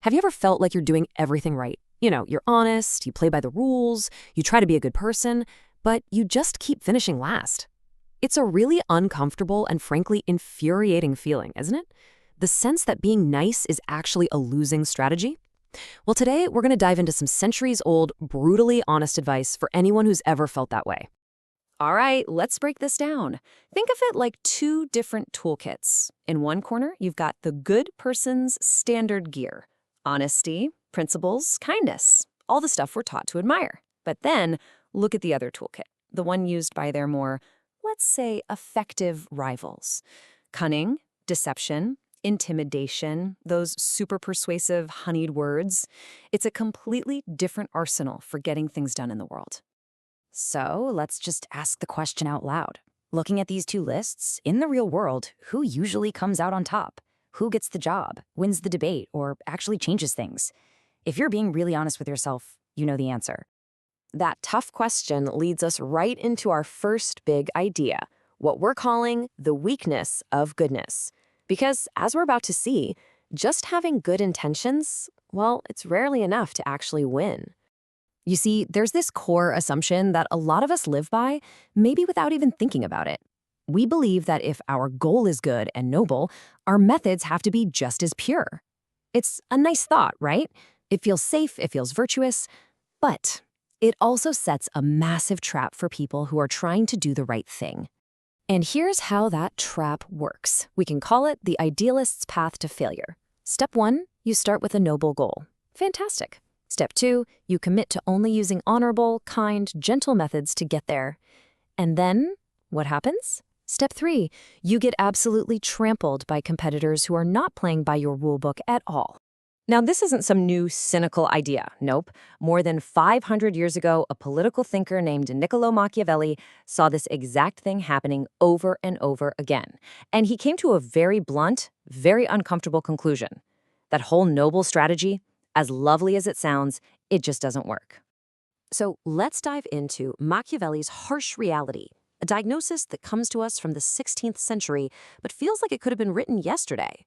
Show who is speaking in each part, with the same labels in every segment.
Speaker 1: Have you ever felt like you're doing everything right? You're honest, you play by the rules, you try to be a good person, but you just keep finishing last. It's a really uncomfortable and frankly infuriating feeling, isn't it? The sense that being nice is actually a losing strategy. Well, today we're going to dive into some centuries-old, brutally honest advice for anyone who's ever felt that way.
Speaker 2: All right, let's break this down. Think of it like two different toolkits. In one corner, you've got the good person's standard gear: honesty, principles, kindness, all the stuff we're taught to admire. But then, look at the other toolkit, the one used by their more, let's say, effective rivals. Cunning, deception, intimidation, those super persuasive, honeyed words. It's a completely different arsenal for getting things done in the world.
Speaker 3: So let's just ask the question out loud. Looking at these two lists, in the real world, who usually comes out on top? Who gets the job, wins the debate, or actually changes things? If you're being really honest with yourself, you know the answer.
Speaker 1: That tough question leads us right into our first big idea, what we're calling the weakness of goodness. Because, as we're about to see, just having good intentions, well, it's rarely enough to actually win. You see, there's this core assumption that a lot of us live by, maybe without even thinking about it. We believe that if our goal is good and noble, our methods have to be just as pure. It's a nice thought, right? It feels safe, it feels virtuous, but it also sets a massive trap for people who are trying to do the right thing. And here's how that trap works. We can call it the idealist's path to failure. Step 1, you start with a noble goal. Fantastic. Step 2, you commit to only using honorable, kind, gentle methods to get there. And then, what happens? Step 3, you get absolutely trampled by competitors who are not playing by your rulebook at all. Now, this isn't some new cynical idea. Nope. More than 500 years ago, a political thinker named Niccolò Machiavelli saw this exact thing happening over and over again. And he came to a very blunt, very uncomfortable conclusion. That whole noble strategy, as lovely as it sounds, it just doesn't work. So let's dive into Machiavelli's harsh reality, a diagnosis that comes to us from the 16th century, but feels like it could have been written yesterday.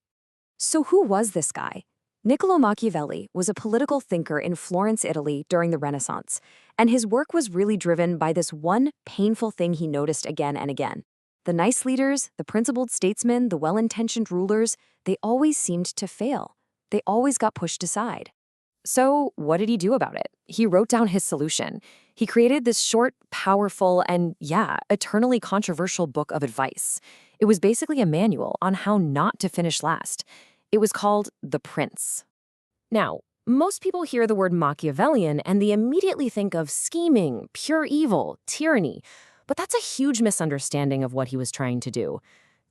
Speaker 1: So who was this guy? Niccolò Machiavelli was a political thinker in Florence, Italy during the Renaissance, and his work was really driven by this one painful thing he noticed again and again. The nice leaders, the principled statesmen, the well-intentioned rulers, they always seemed to fail. They always got pushed aside. So what did he do about it? He wrote down his solution. He created this short, powerful, and eternally controversial book of advice. It was basically a manual on how not to finish last. It was called The Prince. Now, most people hear the word Machiavellian and they immediately think of scheming, pure evil, tyranny. But that's a huge misunderstanding of what he was trying to do.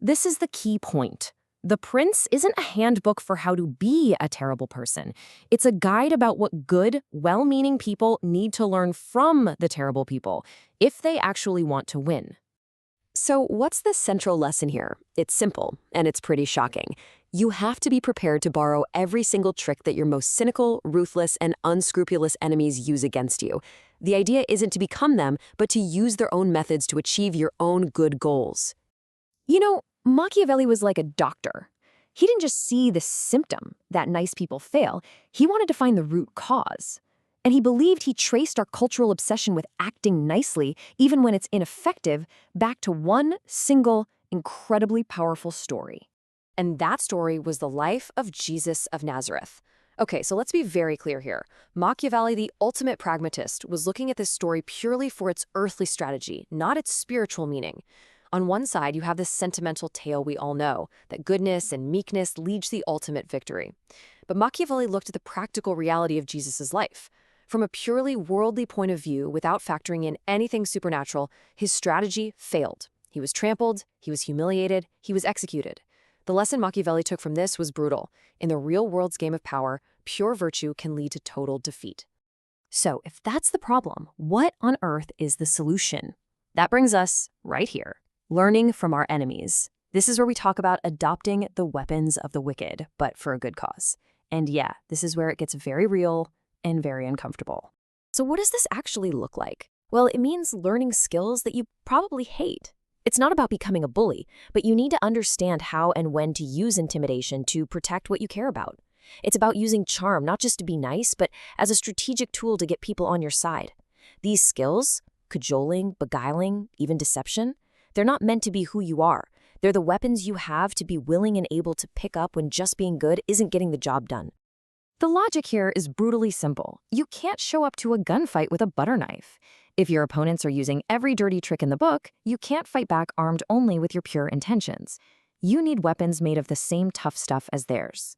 Speaker 1: This is the key point. The Prince isn't a handbook for how to be a terrible person. It's a guide about what good, well-meaning people need to learn from the terrible people if they actually want to win. So what's the central lesson here? It's simple, and it's pretty shocking. You have to be prepared to borrow every single trick that your most cynical, ruthless, and unscrupulous enemies use against you. The idea isn't to become them, but to use their own methods to achieve your own good goals. Machiavelli was like a doctor. He didn't just see the symptom, that nice people fail. He wanted to find the root cause. And he believed he traced our cultural obsession with acting nicely, even when it's ineffective, back to one single, incredibly powerful story. And that story was the life of Jesus of Nazareth. Okay, so let's be very clear here. Machiavelli, the ultimate pragmatist, was looking at this story purely for its earthly strategy, not its spiritual meaning. On one side, you have this sentimental tale we all know, that goodness and meekness lead to the ultimate victory. But Machiavelli looked at the practical reality of Jesus' life. From a purely worldly point of view, without factoring in anything supernatural, his strategy failed. He was trampled, he was humiliated, he was executed. The lesson Machiavelli took from this was brutal. In the real world's game of power, pure virtue can lead to total defeat. So if that's the problem, what on earth is the solution? That brings us right here. Learning from our enemies. This is where we talk about adopting the weapons of the wicked, but for a good cause. And this is where it gets very real and very uncomfortable. So what does this actually look like? Well, it means learning skills that you probably hate. It's not about becoming a bully, but you need to understand how and when to use intimidation to protect what you care about. It's about using charm not just to be nice, but as a strategic tool to get people on your side. These skills, cajoling, beguiling, even deception, they're not meant to be who you are. They're the weapons you have to be willing and able to pick up when just being good isn't getting the job done.
Speaker 3: The logic here is brutally simple. You can't show up to a gunfight with a butter knife. If your opponents are using every dirty trick in the book, you can't fight back armed only with your pure intentions. You need weapons made of the same tough stuff as theirs.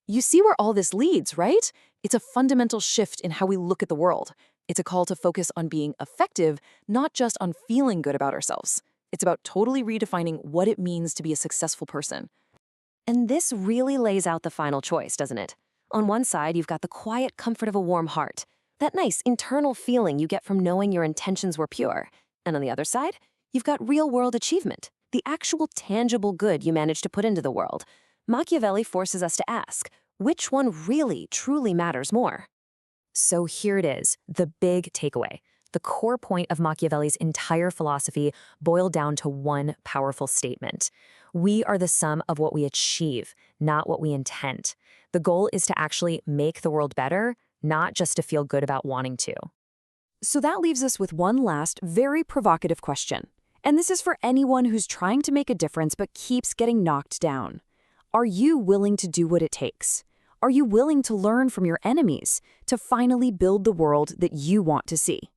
Speaker 2: You see where all this leads, right? It's a fundamental shift in how we look at the world. It's a call to focus on being effective, not just on feeling good about ourselves. It's about totally redefining what it means to be a successful person.
Speaker 1: And this really lays out the final choice, doesn't it? On one side, you've got the quiet comfort of a warm heart, that nice internal feeling you get from knowing your intentions were pure. And on the other side, you've got real-world achievement, the actual tangible good you managed to put into the world. Machiavelli forces us to ask, which one really, truly matters more?
Speaker 3: So here it is, the big takeaway. The core point of Machiavelli's entire philosophy boiled down to one powerful statement. We are the sum of what we achieve, not what we intend. The goal is to actually make the world better, not just to feel good about wanting to.
Speaker 2: So that leaves us with one last, very provocative question. And this is for anyone who's trying to make a difference but keeps getting knocked down. Are you willing to do what it takes? Are you willing to learn from your enemies to finally build the world that you want to see?